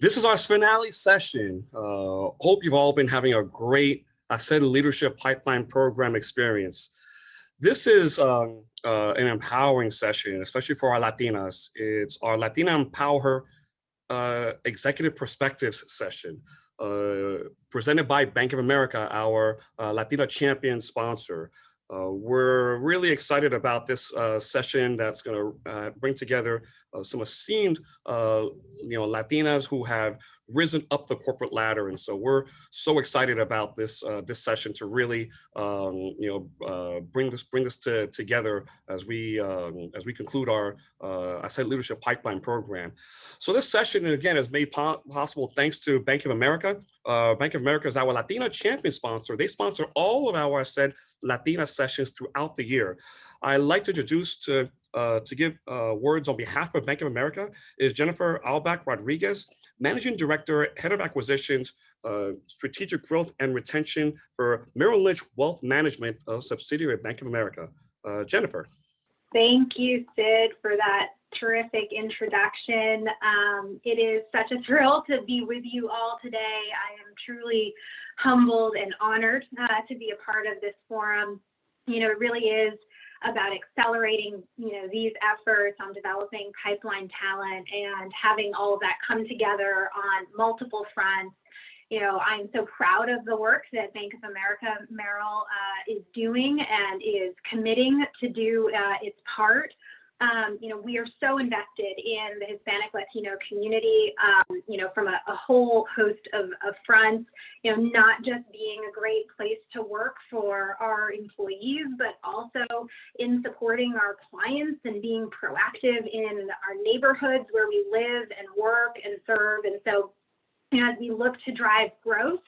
This is our finale session. Hope you've all been having a great Leadership Pipeline Program experience. This is an empowering session, especially for our Latinas. It's our Latina Empower Executive Perspectives session, presented by Bank of America, our Latina champion sponsor. We're really excited about this session that's going to bring together some esteemed, Latinas who have risen up the corporate ladder, and so we're so excited about this this session to really, bring this together as we conclude our Leadership Pipeline Program. So this session, again, is made possible thanks to Bank of America. Bank of America is our Latina champion sponsor. They sponsor all of our Latina sessions throughout the year. I'd like to introduce to give words on behalf of Bank of America is Jennifer Albach Rodriguez, Managing Director, Head of Acquisitions, Strategic Growth and Retention for Merrill Lynch Wealth Management, a subsidiary of Bank of America. Jennifer. Thank you, Sid, for that terrific introduction. It is such a thrill to be with you all today. I am truly humbled and honored to be a part of this forum. It really is about accelerating, these efforts on developing pipeline talent and having all of that come together on multiple fronts. I'm so proud of the work that Bank of America Merrill is doing and is committing to do its part. We are so invested in the Hispanic Latino community, from a whole host of fronts, not just being a great place to work for our employees, but also in supporting our clients and being proactive in our neighborhoods where we live and work and serve. And so, as we look to drive growth,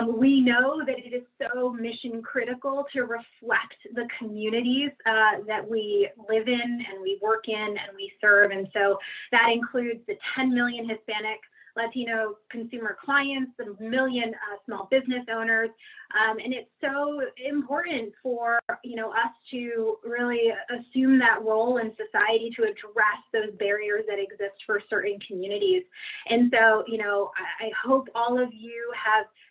we know that it is so mission critical to reflect the communities that we live in and we work in and we serve. And so that includes the 10 million Hispanic Latino consumer clients, the million small business owners. And it's so important for, us to really assume that role in society to address those barriers that exist for certain communities. And so, I hope all of you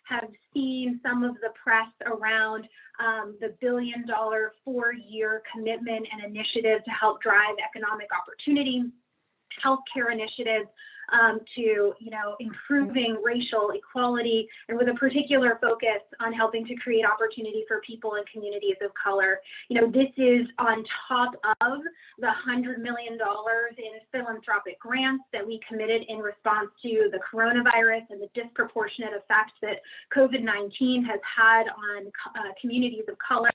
have seen some of the press around the $1 billion 4-year commitment and initiative to help drive economic opportunity, healthcare initiatives, to improving racial equality, and with a particular focus on helping to create opportunity for people and communities of color. This is on top of the $100 million in philanthropic grants that we committed in response to the coronavirus and the disproportionate effects that COVID-19 has had on communities of color.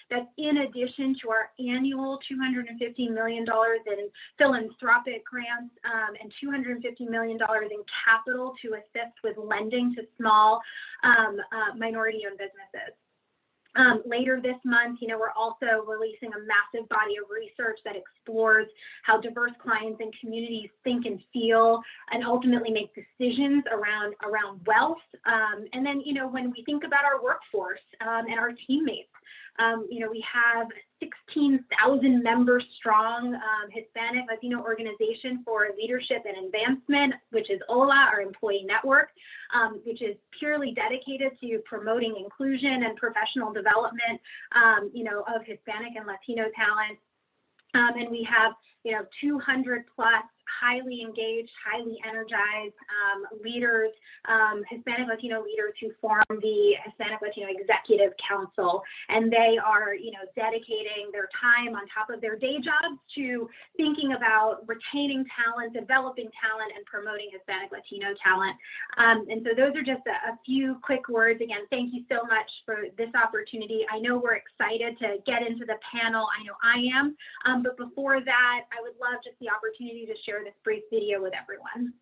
That's in addition to our annual $250 million in philanthropic grants and $250 million in capital to assist with lending to small minority-owned businesses. Later this month, we're also releasing a massive body of research that explores how diverse clients and communities think and feel and ultimately make decisions around wealth. And then, when we think about our workforce and our teammates, we have 16,000 members strong Hispanic Latino organization for leadership and advancement, which is OLA, our employee network, which is purely dedicated to promoting inclusion and professional development, of Hispanic and Latino talent. And we have, 200 plus highly engaged, highly energized leaders, Hispanic Latino leaders who form the Hispanic Latino Executive Council. And they are, dedicating their time on top of their day jobs to thinking about retaining talent, developing talent, and promoting Hispanic Latino talent. And so those are just a few quick words. Again, thank you so much for this opportunity. I know we're excited to get into the panel. I know I am. But before that, I would love just the opportunity to share this brief video with everyone.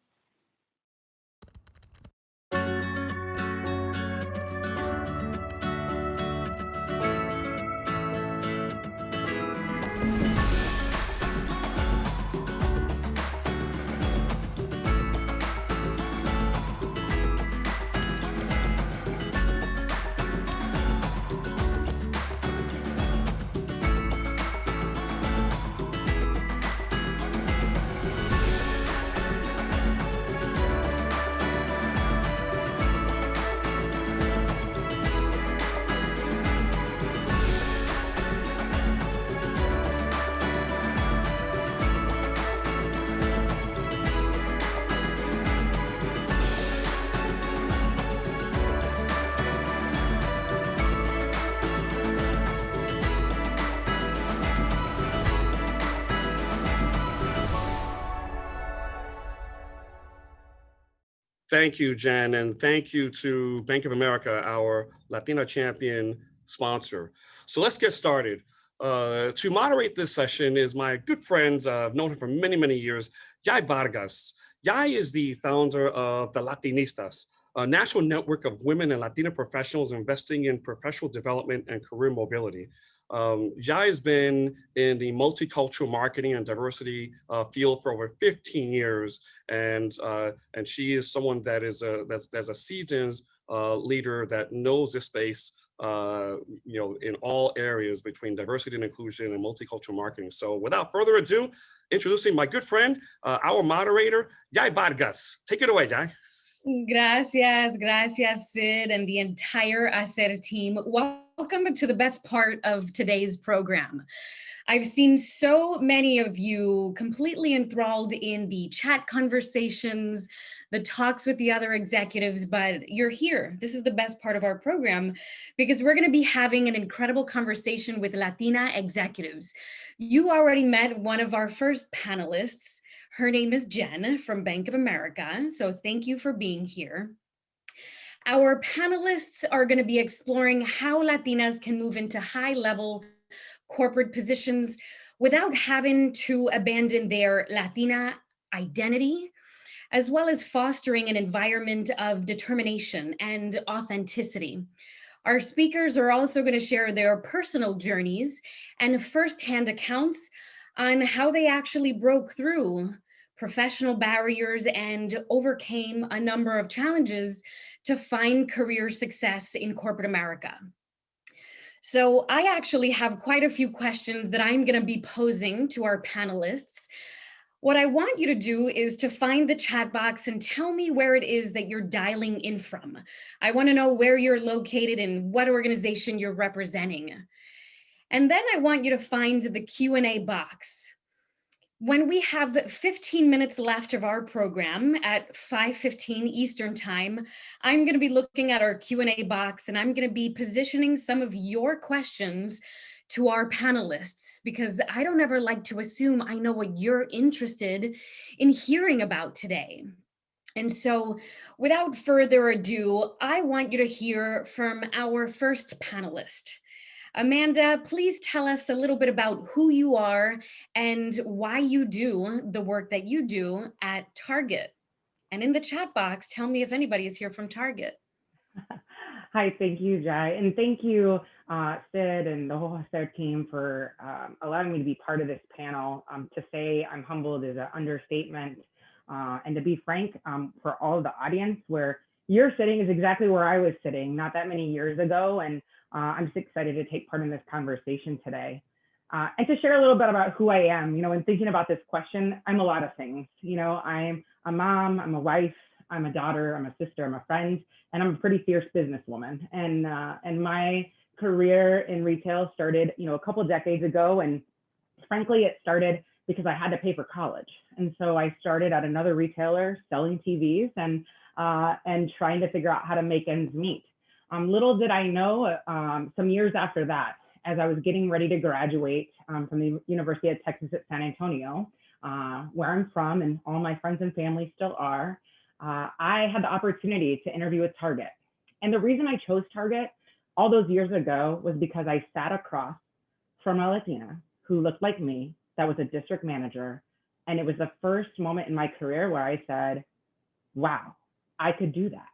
Thank you, Jen, and thank you to Bank of America, our Latina champion sponsor. So let's get started. To moderate this session is my good friend, I've known him for many, many years, Yai Vargas. Yai is the founder of the Latinistas, a national network of women and Latina professionals investing in professional development and career mobility. Yai has been in the multicultural marketing and diversity field for over 15 years, and she is someone that is that's a seasoned leader that knows this space, in all areas between diversity and inclusion and multicultural marketing. So without further ado, introducing my good friend, our moderator, Yai Vargas. Take it away, Yai. Gracias, Sid, and the entire ACER team. Welcome to the best part of today's program. I've seen so many of you completely enthralled in the chat conversations, the talks with the other executives, but you're here. This is the best part of our program because we're going to be having an incredible conversation with Latina executives. You already met one of our first panelists. Her name is Jen from Bank of America, so thank you for being here. Our panelists are going to be exploring how Latinas can move into high-level corporate positions without having to abandon their Latina identity, as well as fostering an environment of determination and authenticity. Our speakers are also going to share their personal journeys and firsthand accounts on how they actually broke through professional barriers and overcame a number of challenges to find career success in corporate America. So I actually have quite a few questions that I'm going to be posing to our panelists. What I want you to do is to find the chat box and tell me where it is that you're dialing in from. I want to know where you're located and what organization you're representing. And then I want you to find the Q&A box. When we have 15 minutes left of our program at 5:15 Eastern time, I'm going to be looking at our Q&A box and I'm going to be positioning some of your questions to our panelists because I don't ever like to assume I know what you're interested in hearing about today. And so without further ado, I want you to hear from our first panelist. Amanda, please tell us a little bit about who you are and why you do the work that you do at Target. And in the chat box, tell me if anybody is here from Target. Hi, thank you, Jai. And thank you, Sid and the whole ACER team for allowing me to be part of this panel. To say I'm humbled is an understatement. And to be frank, for all of the audience, where you're sitting is exactly where I was sitting not that many years ago. And I'm just excited to take part in this conversation today. And to share a little bit about who I am, in thinking about this question, I'm a lot of things. I'm a mom, I'm a wife, I'm a daughter, I'm a sister, I'm a friend, and I'm a pretty fierce businesswoman. And my career in retail started, a couple of decades ago. And frankly, it started because I had to pay for college. And so I started at another retailer selling TVs and trying to figure out how to make ends meet. Little did I know, some years after that, as I was getting ready to graduate from the University of Texas at San Antonio, where I'm from and all my friends and family still are, I had the opportunity to interview with Target. And the reason I chose Target all those years ago was because I sat across from a Latina who looked like me that was a district manager. And it was the first moment in my career where I said, wow, I could do that.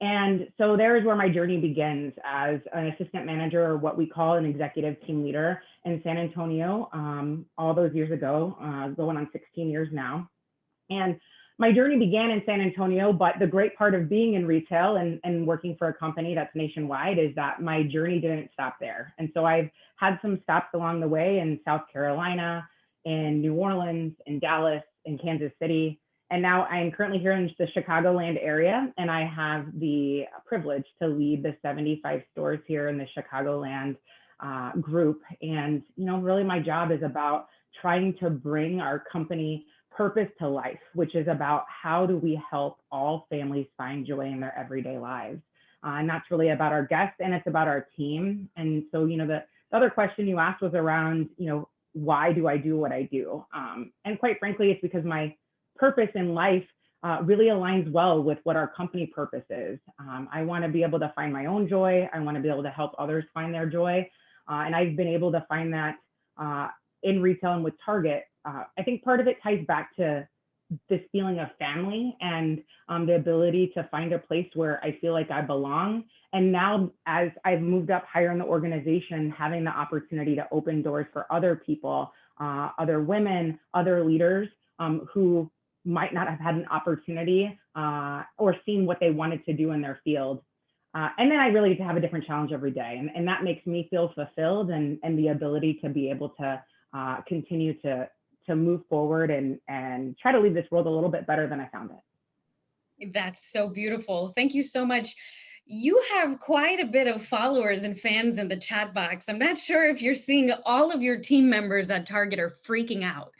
And so there's where my journey begins as an assistant manager, or what we call an executive team leader in San Antonio, all those years ago, going on 16 years now. And my journey began in San Antonio, but the great part of being in retail and working for a company that's nationwide is that my journey didn't stop there. And so I've had some stops along the way in South Carolina, in New Orleans, in Dallas, in Kansas City. And now I am currently here in the Chicagoland area, and I have the privilege to lead the 75 stores here in the Chicagoland group. And, really my job is about trying to bring our company purpose to life, which is about how do we help all families find joy in their everyday lives. And that's really about our guests, and it's about our team. And so, the other question you asked was around, why do I do what I do? And quite frankly, it's because my purpose in life really aligns well with what our company purpose is. I want to be able to find my own joy. I want to be able to help others find their joy. And I've been able to find that in retail and with Target. I think part of it ties back to this feeling of family and the ability to find a place where I feel like I belong. And now as I've moved up higher in the organization, having the opportunity to open doors for other people, other women, other leaders who might not have had an opportunity or seen what they wanted to do in their field. And then I really get to have a different challenge every day. And that makes me feel fulfilled and the ability to be able to continue to move forward and try to leave this world a little bit better than I found it. That's so beautiful. Thank you so much. You have quite a bit of followers and fans in the chat box. I'm not sure if you're seeing all of your team members at Target are freaking out,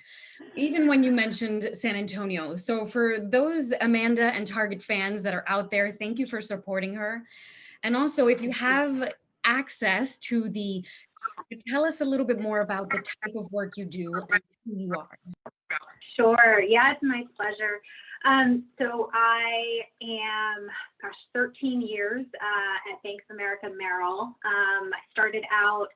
even when you mentioned San Antonio. So for those Amanda and Target fans that are out there, thank you for supporting her. And also, if you have access to tell us a little bit more about the type of work you do and who you are. Sure. Yeah, it's my pleasure. So I am, 13 years at Bank of America Merrill. I started out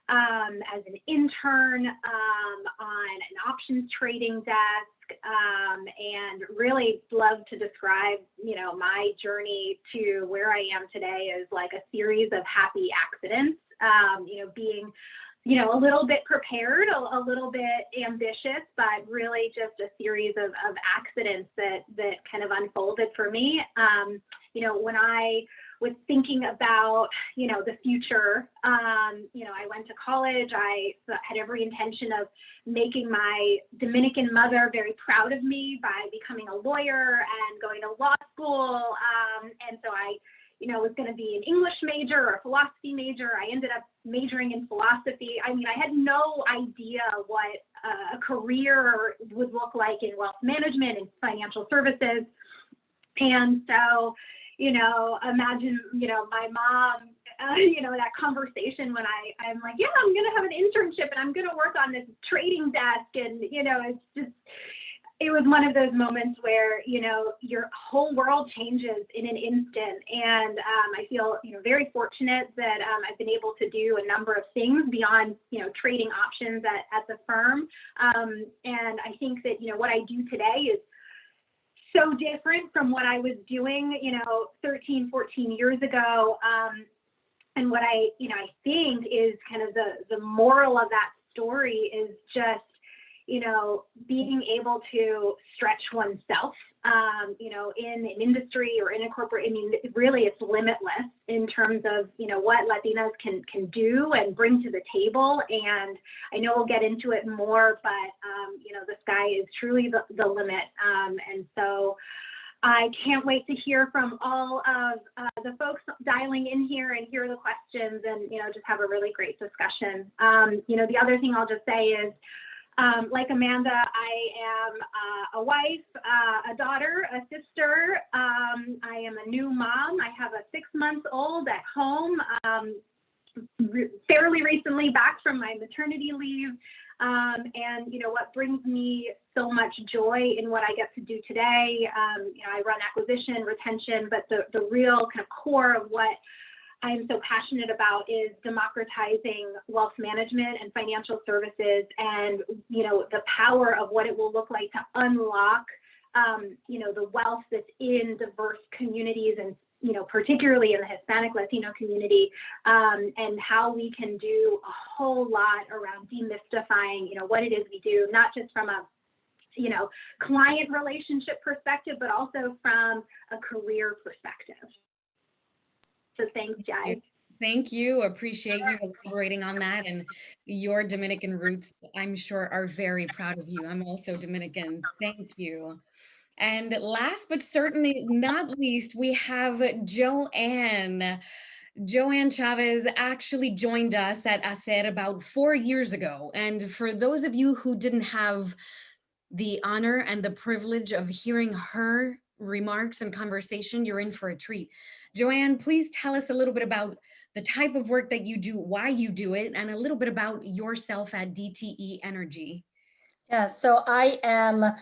as an intern on an options trading desk, and really love to describe, my journey to where I am today as like a series of happy accidents, being a little bit prepared, a little bit ambitious, but really just a series of accidents that kind of unfolded for me. When I was thinking about, the future, I went to college. I had every intention of making my Dominican mother very proud of me by becoming a lawyer and going to law school. And so I was going to be an English major or a philosophy major. I ended up majoring in philosophy. I mean, I had no idea what a career would look like in wealth management and financial services. And so, imagine, my mom, that conversation when I'm like, yeah, I'm going to have an internship and I'm going to work on this trading desk. And, it was one of those moments where, your whole world changes in an instant. And I feel, very fortunate that I've been able to do a number of things beyond, trading options at the firm. And I think that, what I do today is so different from what I was doing, 13, 14 years ago. And what I think is kind of the moral of that story is just, being able to stretch oneself, in an industry or in a corporate. I mean, really it's limitless in terms of, what Latinas can do and bring to the table. And I know we'll get into it more, but, the sky is truly the limit. And so I can't wait to hear from all of the folks dialing in here and hear the questions and, just have a really great discussion. The other thing I'll just say is, like Amanda, I am a wife, a daughter, a sister. I am a new mom. I have a 6-month-old at home, fairly recently back from my maternity leave. And, what brings me so much joy in what I get to do today, I run acquisition, retention, but the real kind of core of what I'm so passionate about is democratizing wealth management and financial services and, the power of what it will look like to unlock, the wealth that's in diverse communities and, particularly in the Hispanic Latino community, and how we can do a whole lot around demystifying, what it is we do, not just from a client relationship perspective, but also from a career perspective. So thanks, Jai. Thank you. Appreciate you elaborating on that. And your Dominican roots, I'm sure, are very proud of you. I'm also Dominican. Thank you. And last but certainly not least, we have Joanne. Joanne Chavez actually joined us at ACER about 4 years ago. And for those of you who didn't have the honor and the privilege of hearing her remarks and conversation, you're in for a treat. Joanne, please tell us a little bit about the type of work that you do, why you do it, and a little bit about yourself at DTE Energy. Yeah, so I am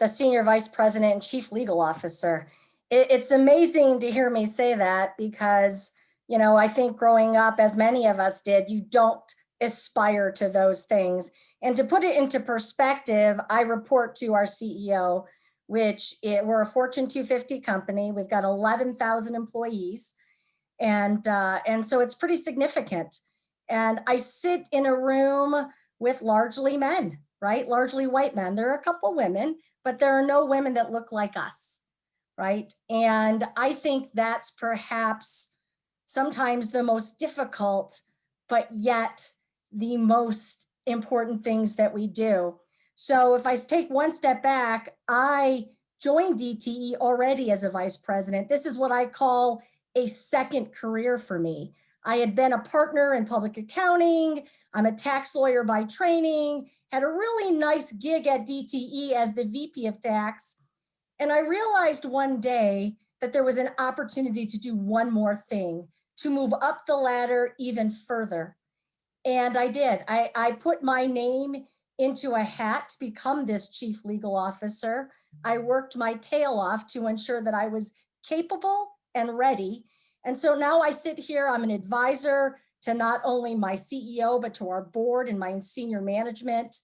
the Senior Vice President and Chief Legal Officer. It's amazing to hear me say that because, you know, I think growing up, as many of us did, you don't aspire to those things. And to put it into perspective, I report to our CEO, we're a Fortune 250 company. We've got 11,000 employees. And so it's pretty significant. And I sit in a room with largely men, right? Largely white men. There are a couple women, but there are no women that look like us, right? And I think that's perhaps sometimes the most difficult, but yet the most important things that we do. So if I take one step back, I joined DTE already as a vice president. This is what I call a second career for me. I had been a partner in public accounting. I'm a tax lawyer by training, had a really nice gig at DTE as the VP of tax. And I realized one day that there was an opportunity to do one more thing, to move up the ladder even further. And I did. I put my name into a hat to become this chief legal officer. I worked my tail off to ensure that I was capable and ready. And so now I sit here, I'm an advisor to not only my CEO, but to our board and my senior management.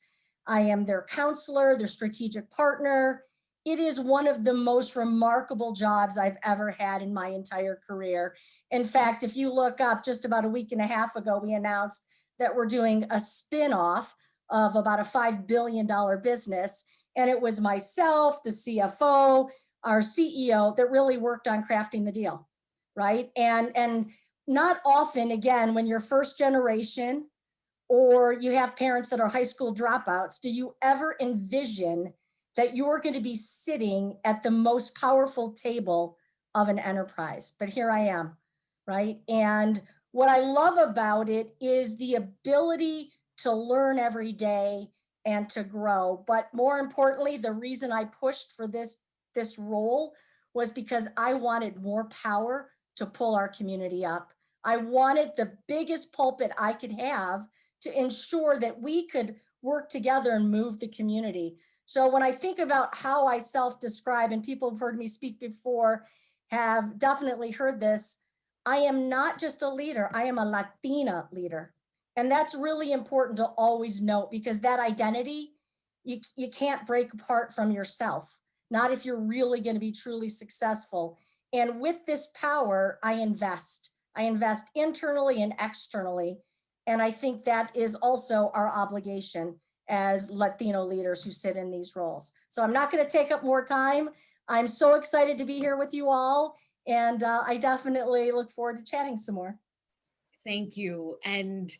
I am their counselor, their strategic partner. It is one of the most remarkable jobs I've ever had in my entire career. In fact, if you look up, just about a week and a half ago, we announced that we're doing a spin-off of about a $5 billion business. And it was myself, the CFO, our CEO that really worked on crafting the deal, right? And not often, again, when you're first generation or you have parents that are high school dropouts, do you ever envision that you're going to be sitting at the most powerful table of an enterprise? But here I am, right? And what I love about it is the ability to learn every day and to grow. But more importantly, the reason I pushed for this role was because I wanted more power to pull our community up. I wanted the biggest pulpit I could have to ensure that we could work together and move the community. So when I think about how I self-describe, and people have heard me speak before, have definitely heard this, I am not just a leader, I am a Latina leader. And that's really important to always note, because that identity, you can't break apart from yourself, not if you're really going to be truly successful. And with this power, I invest internally and externally. And I think that is also our obligation as Latino leaders who sit in these roles. So I'm not going to take up more time. I'm so excited to be here with you all. And I definitely look forward to chatting some more. Thank you. And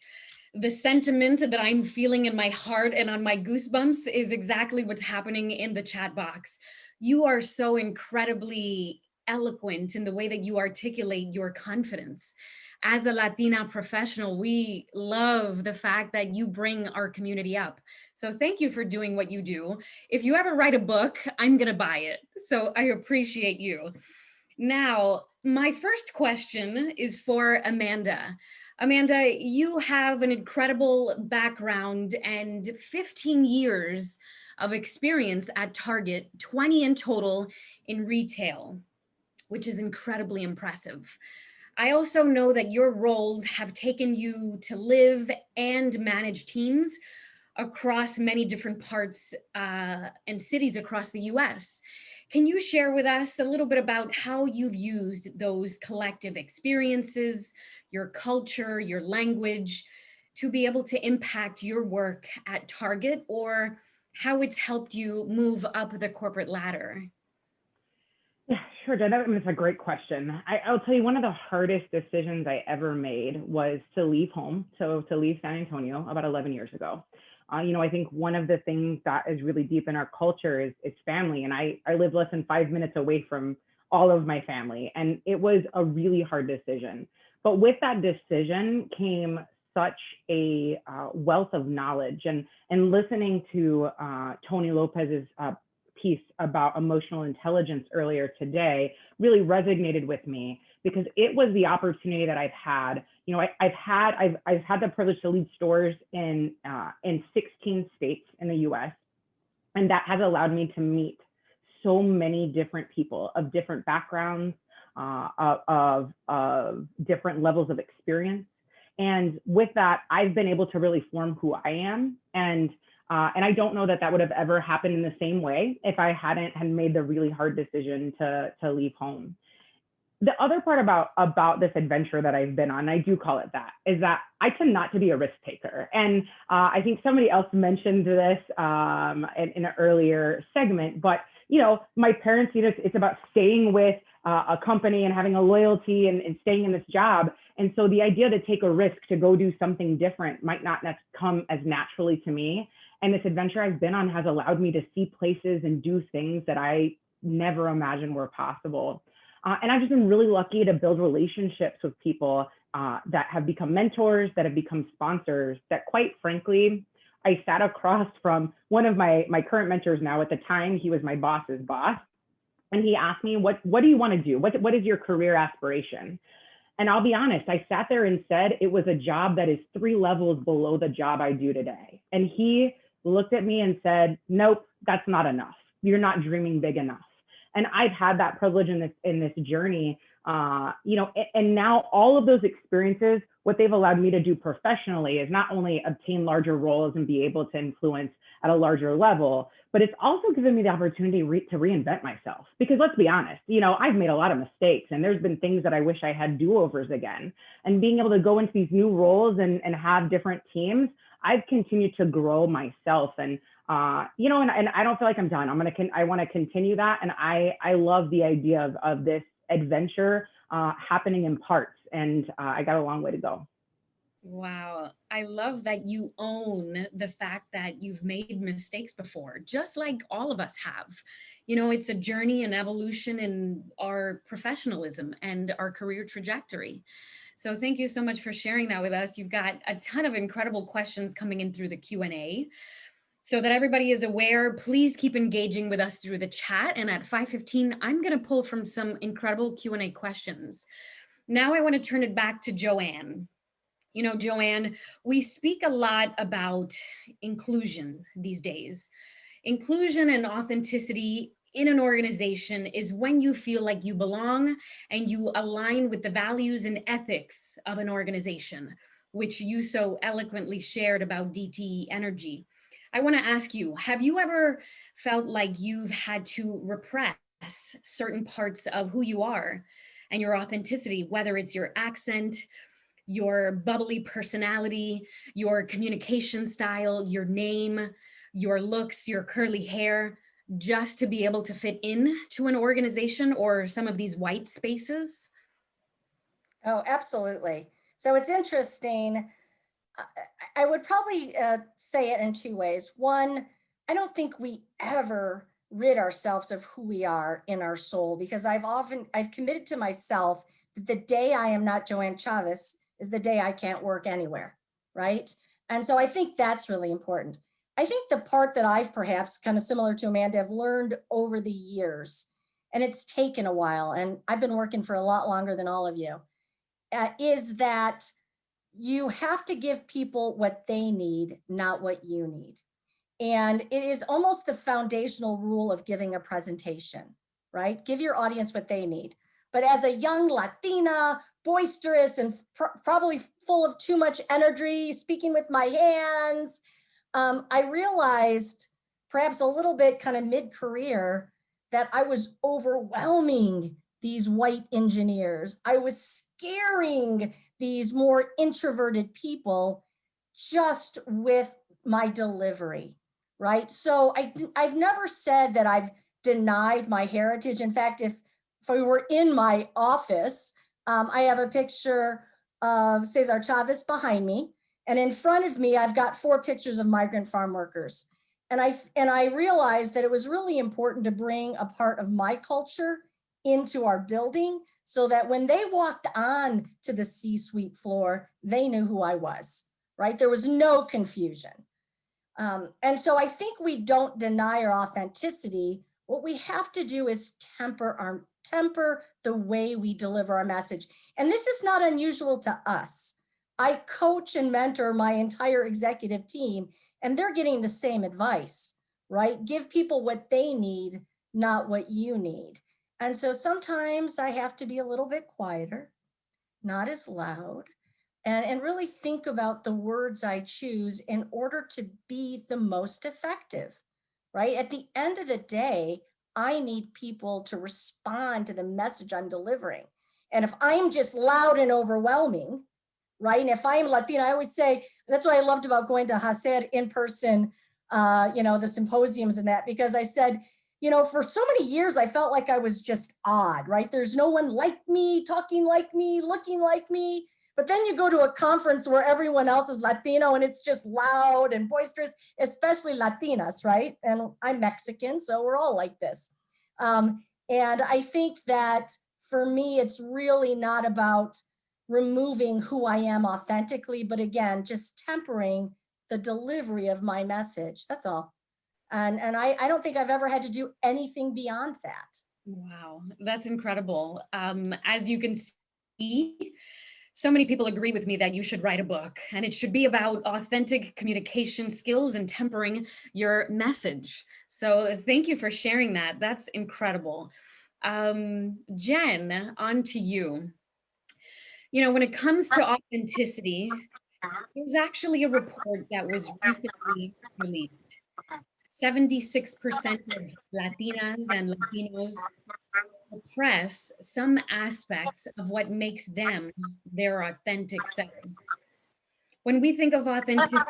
the sentiment that I'm feeling in my heart and on my goosebumps is exactly what's happening in the chat box. You are so incredibly eloquent in the way that you articulate your confidence. As a Latina professional, we love the fact that you bring our community up. So thank you for doing what you do. If you ever write a book, I'm going to buy it. So I appreciate you. Now, my first question is for Amanda. Amanda, you have an incredible background and 15 years of experience at Target, 20 in total in retail, which is incredibly impressive. I also know that your roles have taken you to live and manage teams across many different parts and cities across the US. Can you share with us a little bit about how you've used those collective experiences, your culture, your language, to be able to impact your work at Target, or how it's helped you move up the corporate ladder? Yeah, sure, Jen. That's a great question. I'll tell you, one of the hardest decisions I ever made was to leave home, to leave San Antonio about 11 years ago. I think one of the things that is really deep in our culture is family. And I live less than 5 minutes away from all of my family. And it was a really hard decision. But with that decision came such a wealth of knowledge. And listening to Tony Lopez's piece about emotional intelligence earlier today really resonated with me, because it was the opportunity that I've had. I've had the privilege to lead stores in 16 states in the US, and that has allowed me to meet so many different people of different backgrounds, of different levels of experience. And with that, I've been able to really form who I am. And I don't know that that would have ever happened in the same way if I hadn't had made the really hard decision to leave home. The other part about this adventure that I've been on, I do call it that, is that I tend not to be a risk taker. And I think somebody else mentioned this in an earlier segment, but my parents, it's about staying with a company and having a loyalty and staying in this job. And so the idea to take a risk to go do something different might not come as naturally to me. And this adventure I've been on has allowed me to see places and do things that I never imagined were possible. And I've just been really lucky to build relationships with people that have become mentors, that have become sponsors, that quite frankly, I sat across from one of my current mentors now. At the time, he was my boss's boss. And he asked me, what do you want to do? What is your career aspiration? And I'll be honest, I sat there and said it was a job that is 3 levels below the job I do today. And he looked at me and said, nope, that's not enough. You're not dreaming big enough. And I've had that privilege in this journey, and now all of those experiences, what they've allowed me to do professionally is not only obtain larger roles and be able to influence at a larger level, but it's also given me the opportunity to reinvent myself. Because let's be honest, I've made a lot of mistakes and there's been things that I wish I had do-overs again. And being able to go into these new roles and have different teams, I've continued to grow myself. And and I don't feel like I'm done. I want to continue that. And I love the idea of this adventure happening in parts. And I got a long way to go. Wow. I love that you own the fact that you've made mistakes before, just like all of us have. It's a journey and evolution in our professionalism and our career trajectory. So thank you so much for sharing that with us. You've got a ton of incredible questions coming in through the Q&A. So that everybody is aware, please keep engaging with us through the chat. And at 5:15, I'm going to pull from some incredible Q&A questions. Now I want to turn it back to Joanne. Joanne, we speak a lot about inclusion these days. Inclusion and authenticity in an organization is when you feel like you belong and you align with the values and ethics of an organization, which you so eloquently shared about DTE Energy. I want to ask you, have you ever felt like you've had to repress certain parts of who you are and your authenticity, whether it's your accent, your bubbly personality, your communication style, your name, your looks, your curly hair, just to be able to fit in to an organization or some of these white spaces? Oh, absolutely. So it's interesting. I would probably say it in 2 ways. One, I don't think we ever rid ourselves of who we are in our soul, because I've committed to myself that the day I am not Joanne Chavez is the day I can't work anywhere, right? And so I think that's really important. I think the part that I've perhaps, kind of similar to Amanda, have learned over the years, and it's taken a while, and I've been working for a lot longer than all of you, is that you have to give people what they need, not what you need. And it is almost the foundational rule of giving a presentation, right? Give your audience what they need. But as a young Latina, boisterous and probably full of too much energy, speaking with my hands, I realized perhaps a little bit kind of mid-career that I was overwhelming these white engineers. I was scaring these more introverted people just with my delivery, right? So I've never said that I've denied my heritage. In fact, if we were in my office, I have a picture of Cesar Chavez behind me, and in front of me, I've got 4 pictures of migrant farm workers. And I realized that it was really important to bring a part of my culture into our building so that when they walked on to the C-suite floor, they knew who I was, right? There was no confusion. And so I think we don't deny our authenticity. What we have to do is temper the way we deliver our message. And this is not unusual to us. I coach and mentor my entire executive team, and they're getting the same advice, right? Give people what they need, not what you need. And so sometimes I have to be a little bit quieter, not as loud, and really think about the words I choose in order to be the most effective, right? At the end of the day, I need people to respond to the message I'm delivering. And if I'm just loud and overwhelming, right? And if I'm Latina, I always say, that's what I loved about going to Hacer in person, the symposiums and that, because I said, for so many years, I felt like I was just odd, right? There's no one like me, talking like me, looking like me. But then you go to a conference where everyone else is Latino and it's just loud and boisterous, especially Latinas, right? And I'm Mexican, so we're all like this. And I think that for me, it's really not about removing who I am authentically, but again, just tempering the delivery of my message. That's all. And I don't think I've ever had to do anything beyond that. Wow, that's incredible. As you can see, so many people agree with me that you should write a book, and it should be about authentic communication skills and tempering your message. So thank you for sharing that. That's incredible. Jen, on to you. When it comes to authenticity, there's actually a report that was recently released. 76% of Latinas and Latinos oppress some aspects of what makes them their authentic selves. When we think of authenticity,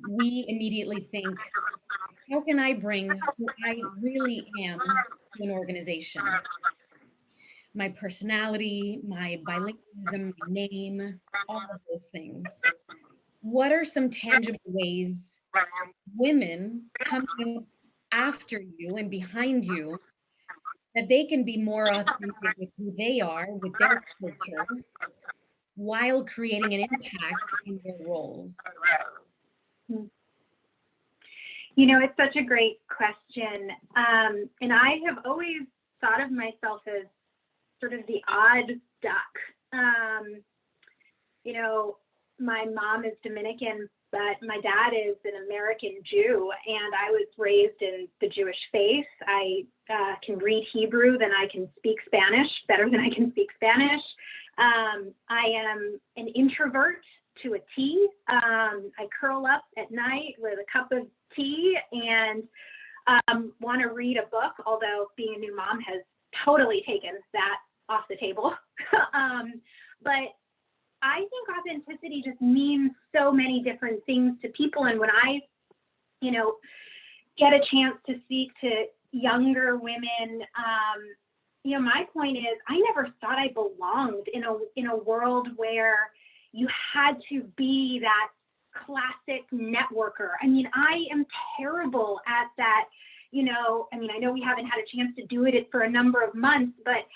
we immediately think, how can I bring who I really am to an organization? My personality, my bilingualism, my name, all of those things. What are some tangible ways women coming after you and behind you that they can be more authentic with who they are, with their culture, while creating an impact in their roles? It's such a great question. And I have always thought of myself as sort of the odd duck. My mom is Dominican, but my dad is an American Jew, and I was raised in the Jewish faith. I can read Hebrew, then I can speak Spanish better than I can speak Spanish. I am an introvert to a T. I curl up at night with a cup of tea and want to read a book, although being a new mom has totally taken that off the table. But I think authenticity just means so many different things to people. And when I, get a chance to speak to younger women, my point is I never thought I belonged in a world where you had to be that classic networker. I mean, I am terrible at that. I know we haven't had a chance to do it for a number of months, but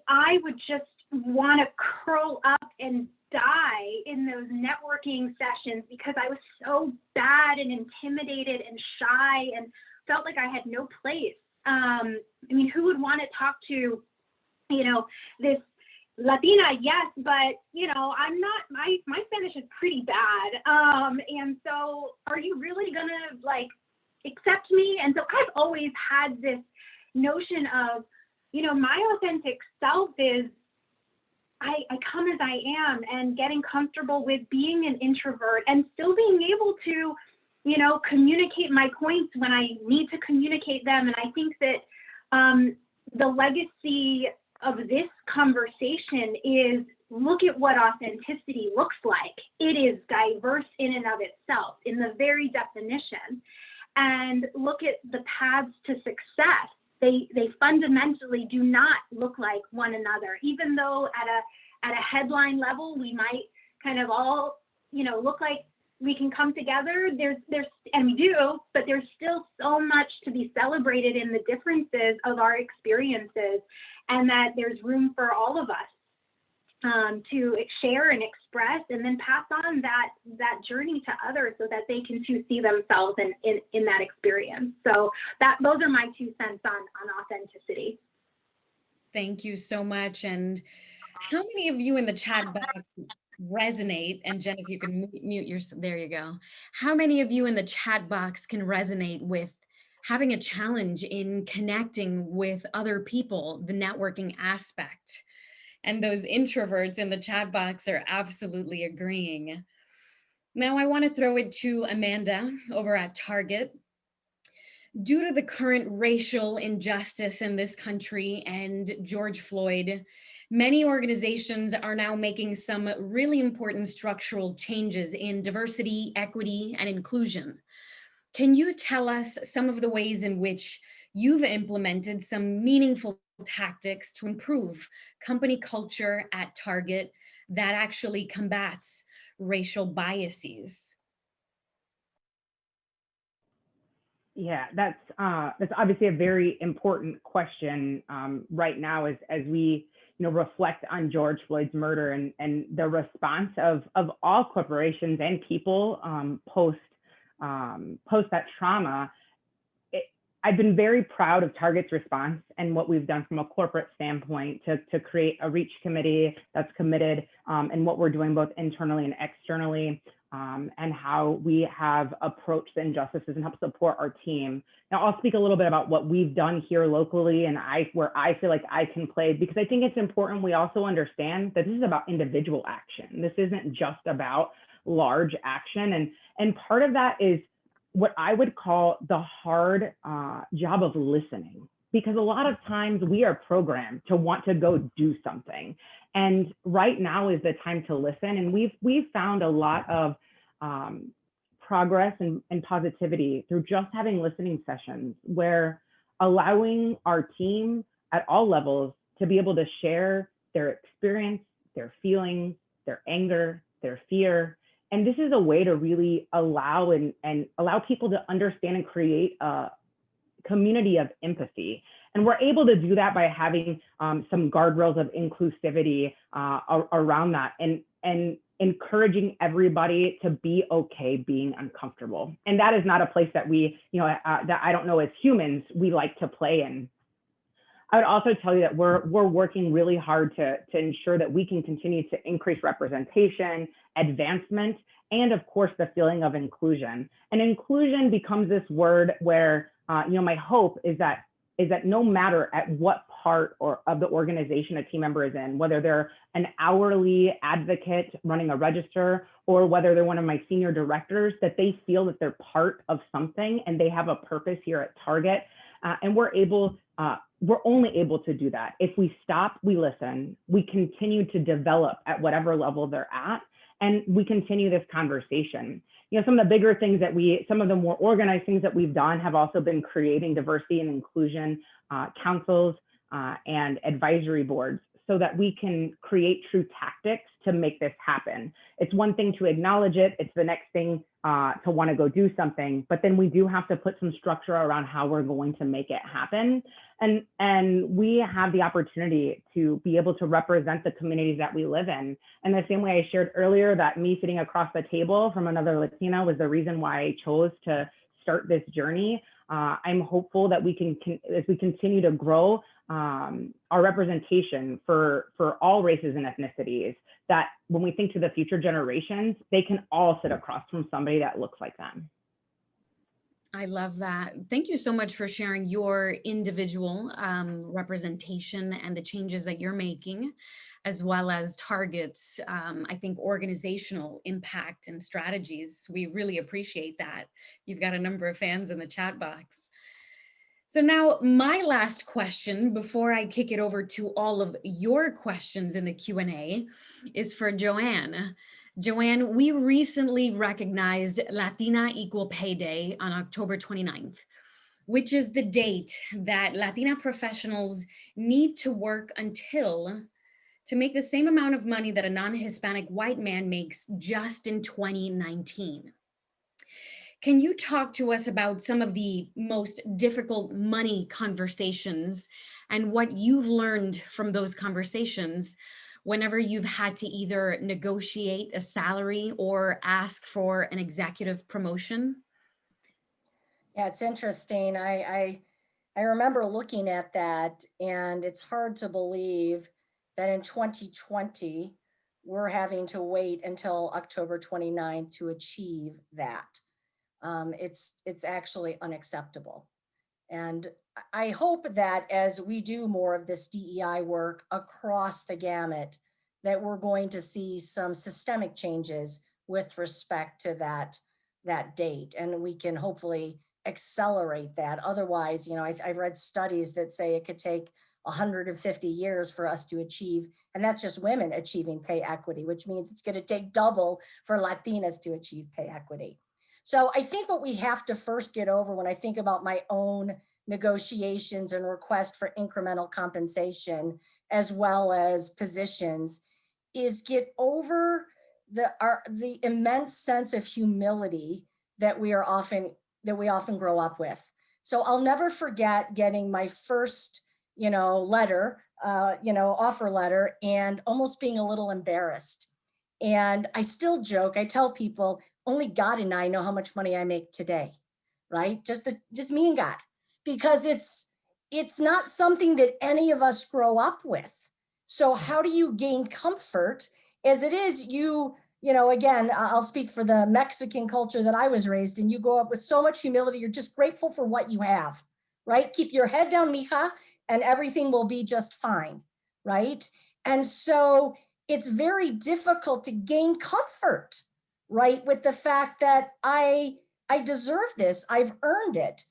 I would just want to curl up and die in those networking sessions because I was so bad and intimidated and shy and felt like I had no place. Who would want to talk to, this Latina? Yes, but I'm not. My Spanish is pretty bad. And so, are you really gonna accept me? And so I've always had this notion of, my authentic self is I come as I am, and getting comfortable with being an introvert and still being able to, communicate my points when I need to communicate them. And I think that the legacy of this conversation is look at what authenticity looks like. It is diverse in and of itself, in the very definition. And look at the paths to success. They fundamentally do not look like one another, even though at a headline level we might kind of all look like we can come together. There's and we do, but there's still so much to be celebrated in the differences of our experiences, and that there's room for all of us to share and express, and then pass on that journey to others so that they can too see themselves in that experience. So those are my 2 cents on authenticity. Thank you so much. And how many of you in the chat box resonate? And Jen, if you can mute there you go. How many of you in the chat box can resonate with having a challenge in connecting with other people, the networking aspect. And those introverts in the chat box are absolutely agreeing. Now I want to throw it to Amanda over at Target. Due to the current racial injustice in this country and George Floyd, many organizations are now making some really important structural changes in diversity, equity, and inclusion. Can you tell us some of the ways in which you've implemented some meaningful tactics to improve company culture at Target that actually combats racial biases? Yeah, that's obviously a very important question right now as we reflect on George Floyd's murder and the response of all corporations and people post that trauma. I've been very proud of Target's response and what we've done from a corporate standpoint to create a REACH committee that's committed and what we're doing both internally and externally. And how we have approached the injustices and help support our team. Now, I'll speak a little bit about what we've done here locally and where I feel like I can play, because I think it's important we also understand that this is about individual action. This isn't just about large action. And part of that is what I would call the hard job of listening, because a lot of times we are programmed to want to go do something. And right now is the time to listen. And we've found a lot of progress and positivity through just having listening sessions, where allowing our team at all levels to be able to share their experience, their feelings, their anger, their fear. And this is a way to really allow people to understand and create a community of empathy. And we're able to do that by having some guardrails of inclusivity around that and encouraging everybody to be okay being uncomfortable. And that is not a place that that I don't know as humans, we like to play in. I would also tell you that we're working really hard to ensure that we can continue to increase representation, advancement, and of course, the feeling of inclusion. And inclusion becomes this word where, my hope is that no matter at what part of the organization a team member is in, whether they're an hourly advocate running a register or whether they're one of my senior directors, that they feel that they're part of something and they have a purpose here at Target. And we're only able to do that if we stop, we listen, we continue to develop at whatever level they're at, and we continue this conversation. Some of the bigger things some of the more organized things that we've done have also been creating diversity and inclusion councils and advisory boards so that we can create true tactics to make this happen. It's one thing to acknowledge it. It's the next thing to want to go do something, but then we do have to put some structure around how we're going to make it happen. And we have the opportunity to be able to represent the communities that we live in. And the same way I shared earlier that me sitting across the table from another Latina was the reason why I chose to start this journey. I'm hopeful that we can, as we continue to grow our representation for all races and ethnicities, that when we think to the future generations, they can all sit across from somebody that looks like them. I love that. Thank you so much for sharing your individual representation and the changes that you're making, as well as Target's, I think, organizational impact and strategies. We really appreciate that. You've got a number of fans in the chat box. So now my last question before I kick it over to all of your questions in the Q&A is for Joanne. Joanne, we recently recognized Latina Equal Pay Day on October 29th, which is the date that Latina professionals need to work until to make the same amount of money that a non-Hispanic white man makes just in 2019. Can you talk to us about some of the most difficult money conversations and what you've learned from those conversations whenever you've had to either negotiate a salary or ask for an executive promotion? Yeah, it's interesting. I remember looking at that, and it's hard to believe that in 2020, we're having to wait until October 29th to achieve that. It's actually unacceptable. And I hope that as we do more of this DEI work across the gamut, that we're going to see some systemic changes with respect to that date. And we can hopefully accelerate that. Otherwise, I've read studies that say it could take 150 years for us to achieve, and that's just women achieving pay equity, which means it's going to take double for Latinas to achieve pay equity. So I think what we have to first get over, when I think about my own negotiations and request for incremental compensation, as well as positions, is get over the immense sense of humility that we often grow up with. So I'll never forget getting my first, letter, offer letter, and almost being a little embarrassed. And I still joke, I tell people, only God and I know how much money I make today, right? Just me and God, because it's not something that any of us grow up with. So how do you gain comfort? As it is, again, I'll speak for the Mexican culture that I was raised in. You grow up with so much humility. You're just grateful for what you have, right? Keep your head down, mija, and everything will be just fine, right? And so it's very difficult to gain comfort, right, with the fact that I deserve this, I've earned it.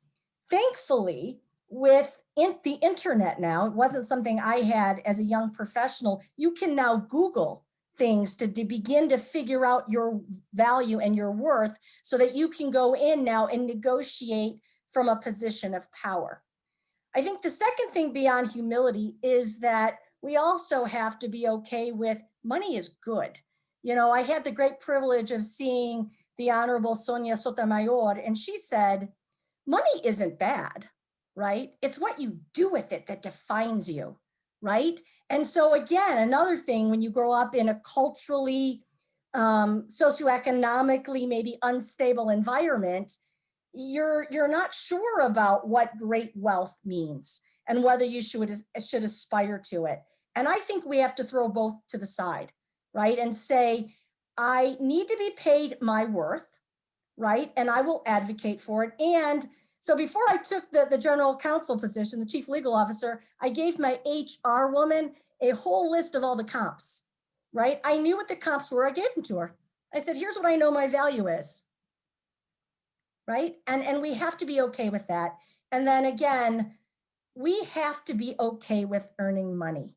Thankfully, with the internet now, it wasn't something I had as a young professional. You can now Google things to begin to figure out your value and your worth, so that you can go in now and negotiate from a position of power. I think the second thing beyond humility is that we also have to be okay with money is good. I had the great privilege of seeing the Honorable Sonia Sotomayor, and she said, money isn't bad, right? It's what you do with it that defines you, right? And so again, another thing, when you grow up in a culturally, socioeconomically, maybe unstable environment, you're not sure about what great wealth means and whether you should aspire to it. And I think we have to throw both to the side, right? And say, I need to be paid my worth, right? And I will advocate for it. And so before I took the general counsel position, the chief legal officer, I gave my HR woman a whole list of all the comps, right? I knew what the comps were. I gave them to her. I said, here's what I know my value is, right? And we have to be okay with that. And then again, we have to be okay with earning money.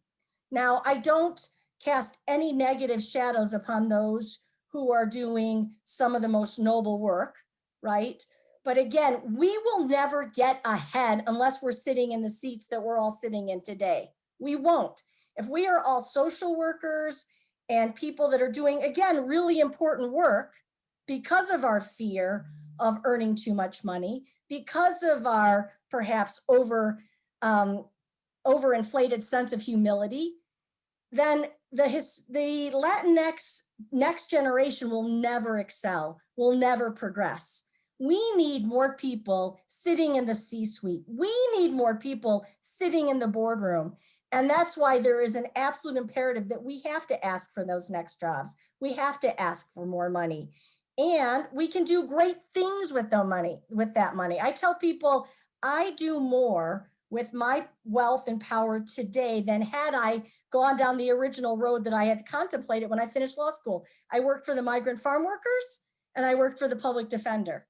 Now, I don't cast any negative shadows upon those who are doing some of the most noble work, right? But again, we will never get ahead unless we're sitting in the seats that we're all sitting in today. We won't. If we are all social workers and people that are doing, again, really important work, because of our fear of earning too much money, because of our perhaps overinflated sense of humility, then the Latinx next generation will never excel, will never progress. We need more people sitting in the C-suite. We need more people sitting in the boardroom. And that's why there is an absolute imperative that we have to ask for those next jobs. We have to ask for more money. And we can do great things with that money. I tell people, I do more with my wealth and power today than had I gone down the original road that I had contemplated when I finished law school. I worked for the migrant farm workers and I worked for the public defender.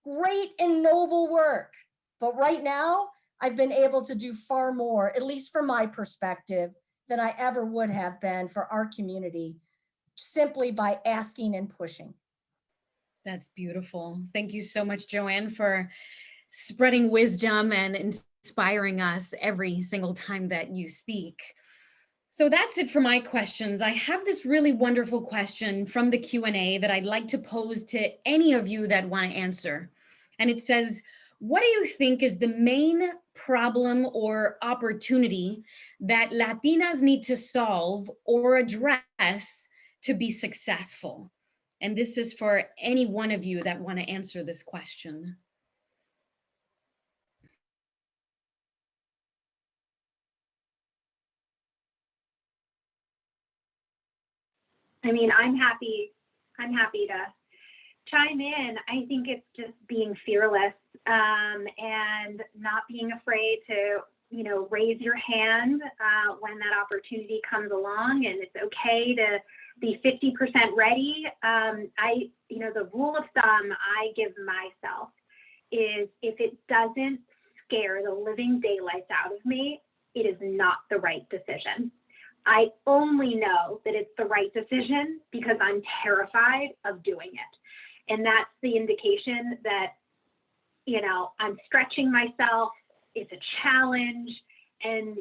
Great and noble work. But right now, I've been able to do far more, at least from my perspective, than I ever would have been for our community, simply by asking and pushing. That's beautiful. Thank you so much, Joanne, for spreading wisdom and inspiring us every single time that you speak. So that's it for my questions. I have this really wonderful question from the Q&A that I'd like to pose to any of you that want to answer. And it says, what do you think is the main problem or opportunity that Latinas need to solve or address to be successful? And this is for any one of you that want to answer this question. I mean, I'm happy chime in, I think it's just being fearless, and not being afraid to, raise your hand when that opportunity comes along, and it's okay to be 50% ready. The rule of thumb I give myself is if it doesn't scare the living daylights out of me, it is not the right decision. I only know that it's the right decision because I'm terrified of doing it. And that's the indication that, I'm stretching myself. It's a challenge. And,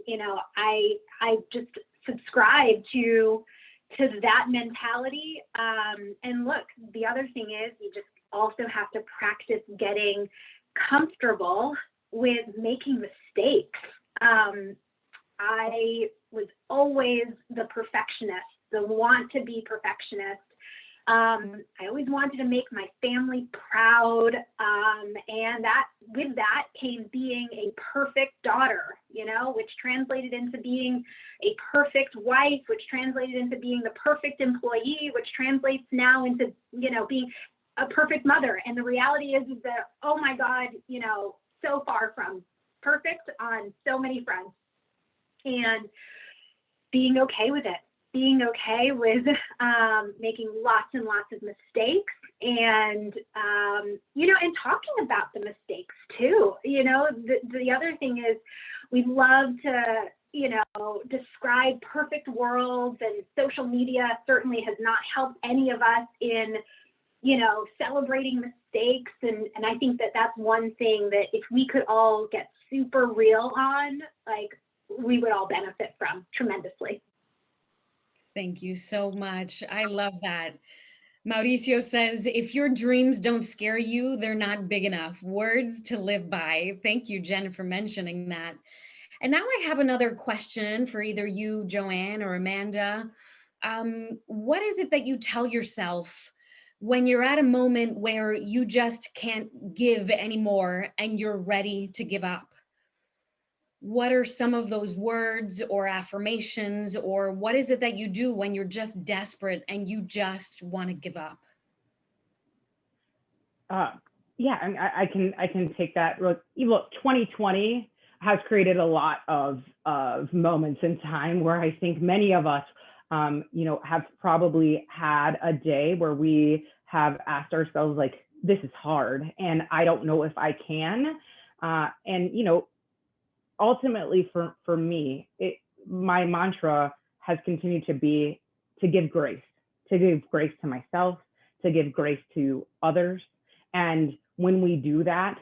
I just subscribe to that mentality. And look, the other thing is you just also have to practice getting comfortable with making mistakes. I was always the perfectionist, the want to be perfectionist. I always wanted to make my family proud. And with that came being a perfect daughter, which translated into being a perfect wife, which translated into being the perfect employee, which translates now into, being a perfect mother. And the reality is that, oh my God, so far from perfect on so many fronts. And being okay with it, being okay with making lots and lots of mistakes, and and talking about the mistakes too. The other thing is we love to describe perfect worlds, and social media certainly has not helped any of us in celebrating mistakes. And I think that that's one thing that if we could all get super real on, like, we would all benefit from tremendously. Thank you so much. I love that. Mauricio says, if your dreams don't scare you, they're not big enough. Words to live by. Thank you, Jen, for mentioning that. And now I have another question for either you, Joanne, or Amanda. What is it that you tell yourself when you're at a moment where you just can't give anymore and you're ready to give up? What are some of those words or affirmations, or what is it that you do when you're just desperate and you just want to give up? I can take that. Look, 2020 has created a lot of moments in time where I think many of us, have probably had a day where we have asked ourselves, like, this is hard and I don't know if I can. Ultimately for me, my mantra has continued to be to give grace to myself, to give grace to others. And when we do that,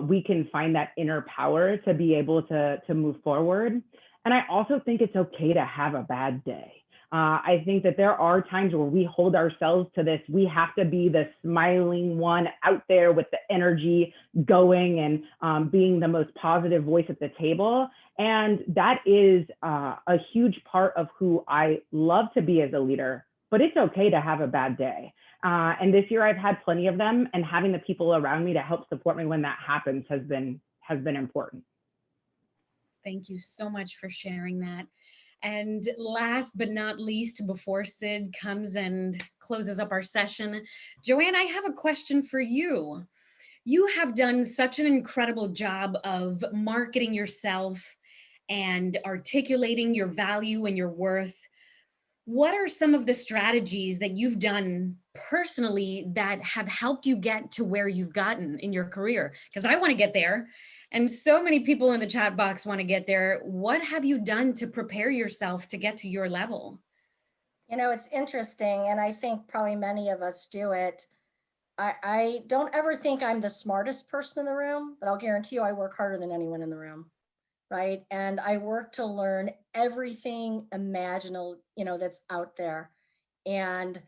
we can find that inner power to be able to move forward. And I also think it's okay to have a bad day. I think that there are times where we hold ourselves to this. We have to be the smiling one out there with the energy going and being the most positive voice at the table. And that is a huge part of who I love to be as a leader, but it's okay to have a bad day. And this year I've had plenty of them, and having the people around me to help support me when that happens has been important. Thank you so much for sharing that. And last but not least, before Sid comes and closes up our session, Joanne, I have a question for you. You have done such an incredible job of marketing yourself and articulating your value and your worth. What are some of the strategies that you've done personally that have helped you get to where you've gotten in your career? Because I want to get there. And so many people in the chat box want to get there. What have you done to prepare yourself to get to your level? It's interesting, and I think probably many of us do it. I don't ever think I'm the smartest person in the room, but I'll guarantee you I work harder than anyone in the room, right? And I work to learn everything imaginable, that's out there. And,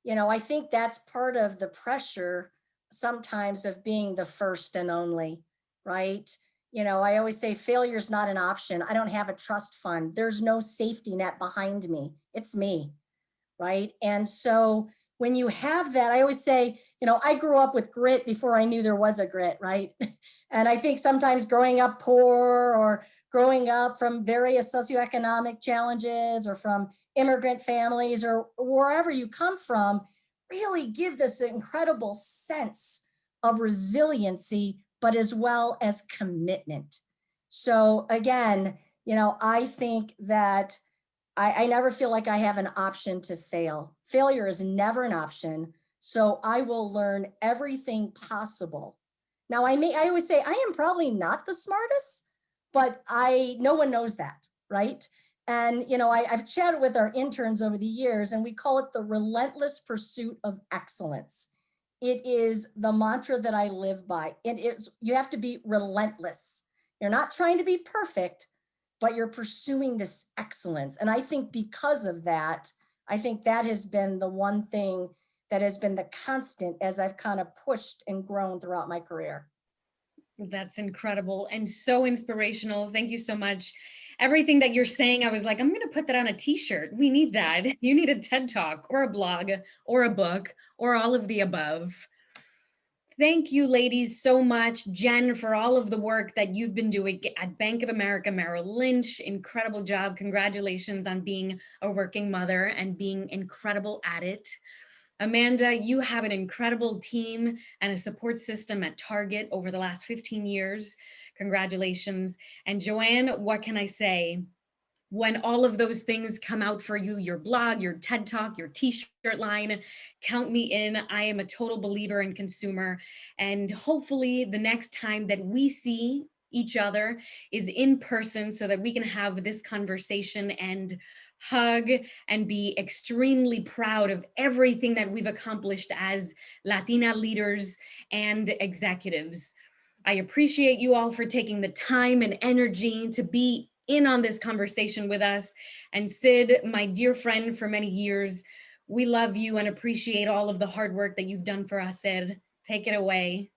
I think that's part of the pressure sometimes of being the first and only, right? I always say failure is not an option. I don't have a trust fund. There's no safety net behind me. It's me, right? And so when you have that, I always say, I grew up with grit before I knew there was a grit, right? And I think sometimes growing up poor or growing up from various socioeconomic challenges or from immigrant families or wherever you come from, really give this incredible sense of resiliency, but as well as commitment. So again, I think that I never feel like I have an option to fail. Failure is never an option. So I will learn everything possible. Now, I always say I am probably not the smartest, but no one knows that, right? And I've chatted with our interns over the years, and we call it the relentless pursuit of excellence. It is the mantra that I live by. You have to be relentless. You're not trying to be perfect, but you're pursuing this excellence. And I think because of that, I think that has been the one thing that has been the constant as I've kind of pushed and grown throughout my career. That's incredible and so inspirational. Thank you so much. Everything that you're saying, I was like, I'm going to put that on a t-shirt. We need that. You need a TED Talk or a blog or a book or all of the above. Thank you, ladies, so much. Jen, for all of the work that you've been doing at Bank of America Merrill Lynch. Incredible job. Congratulations on being a working mother and being incredible at it. Amanda, you have an incredible team and a support system at Target over the last 15 years. Congratulations. And Joanne, what can I say? When all of those things come out for you, your blog, your TED Talk, your t-shirt line, count me in. I am a total believer and consumer. And hopefully the next time that we see each other is in person so that we can have this conversation and hug and be extremely proud of everything that we've accomplished as Latina leaders and executives. I appreciate you all for taking the time and energy to be in on this conversation with us. And Sid, my dear friend for many years, we love you and appreciate all of the hard work that you've done for us, Sid. Take it away.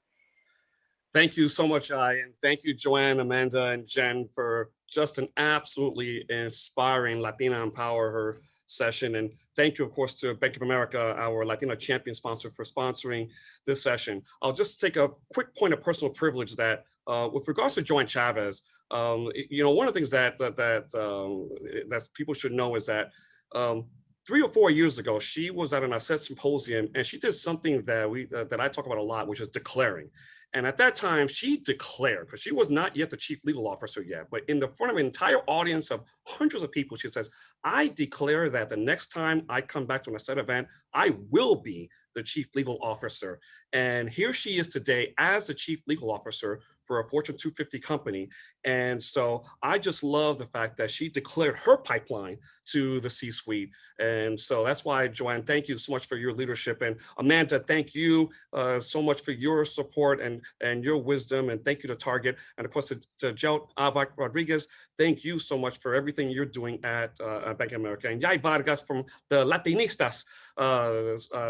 Thank you so much, and thank you, Joanne, Amanda, and Jen, for just an absolutely inspiring Latina Empower Her session. And thank you, of course, to Bank of America, our Latina champion sponsor, for sponsoring this session. I'll just take a quick point of personal privilege that with regards to Joanne Chavez, one of the things that people should know is that 3 or 4 years ago, she was at an asset symposium and she did something that I talk about a lot, which is declaring. And at that time, she declared, because she was not yet the chief legal officer yet, but in the front of an entire audience of hundreds of people, she says, I declare that the next time I come back to an asset event, I will be the chief legal officer. And here she is today as the chief legal officer for a Fortune 250 company. And so I just love the fact that she declared her pipeline to the C-suite. And so that's why, Joanne, thank you so much for your leadership. And Amanda, thank you so much for your support and your wisdom. And thank you to Target. And of course, to Jel Albach Rodriguez, thank you so much for everything you're doing at Bank of America. And Yai Vargas from the Latinistas,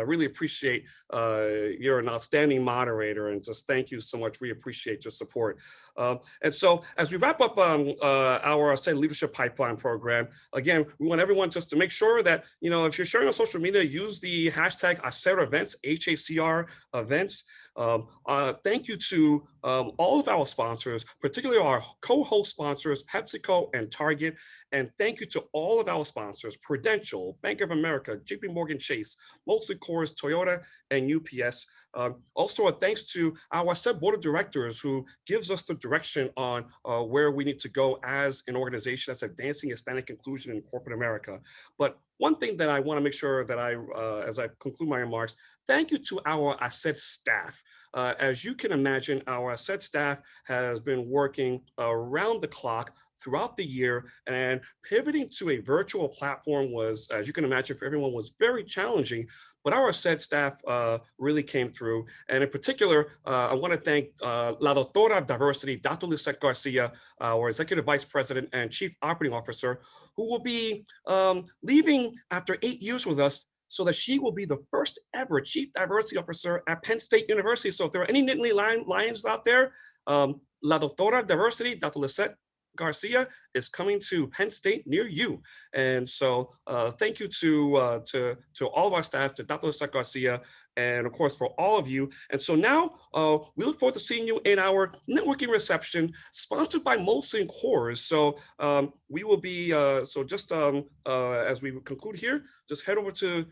really appreciate you're an outstanding moderator, and just thank you so much. We appreciate your support. And so as we wrap up our Ascend Leadership Pipeline program, again, we want everyone just to make sure that, if you're sharing on social media, use the hashtag ACER events, HACR events. Thank you to all of our sponsors, particularly our co-host sponsors, PepsiCo and Target. And thank you to all of our sponsors, Prudential, Bank of America, JP Morgan Chase, Molson Coors, Toyota, and UPS. Also, a thanks to our SEB board of directors who gives us the direction on where we need to go as an organization that's advancing Hispanic inclusion in corporate America. But one thing that I want to make sure that as I conclude my remarks, thank you to our ASED staff. As you can imagine, our ASED staff has been working around the clock throughout the year, and pivoting to a virtual platform was, as you can imagine, for everyone was very challenging. But our ASED staff really came through. And in particular, I want to thank La Doctora Diversity, Dr. Lisette Garcia, our Executive Vice President and Chief Operating Officer, who will be leaving after 8 years with us, so that she will be the first ever Chief Diversity Officer at Penn State University. So if there are any Nittany Lions out there, La Doctora Diversity, Dr. Lisette Garcia is coming to Penn State near you. And so thank you to all of our staff, to Dr. Lisette Garcia and of course for all of you. And so now we look forward to seeing you in our networking reception sponsored by Molson Coors. So we will be, as we conclude here, just head over to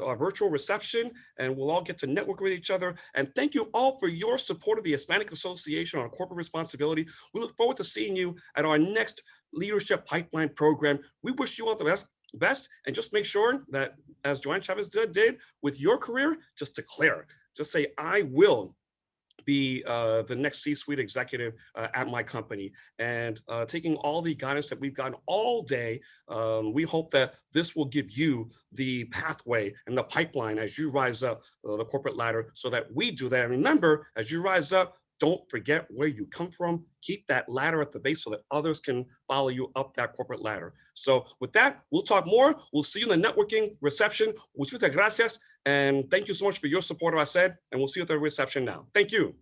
our virtual reception and we'll all get to network with each other. And thank you all for your support of the Hispanic Association on Corporate Responsibility. We look forward to seeing you at our next Leadership Pipeline program. We wish you all the best, and just make sure that, as Joanne Chavez did with your career, just declare, just say, I will be the next C-suite executive at my company. And taking all the guidance that we've gotten all day, we hope that this will give you the pathway and the pipeline as you rise up the corporate ladder, so that we do that. And remember, as you rise up, don't forget where you come from. Keep that ladder at the base so that others can follow you up that corporate ladder. So with that, we'll talk more. We'll see you in the networking reception. Muchas gracias. And thank you so much for your support, as I said, and we'll see you at the reception now. Thank you.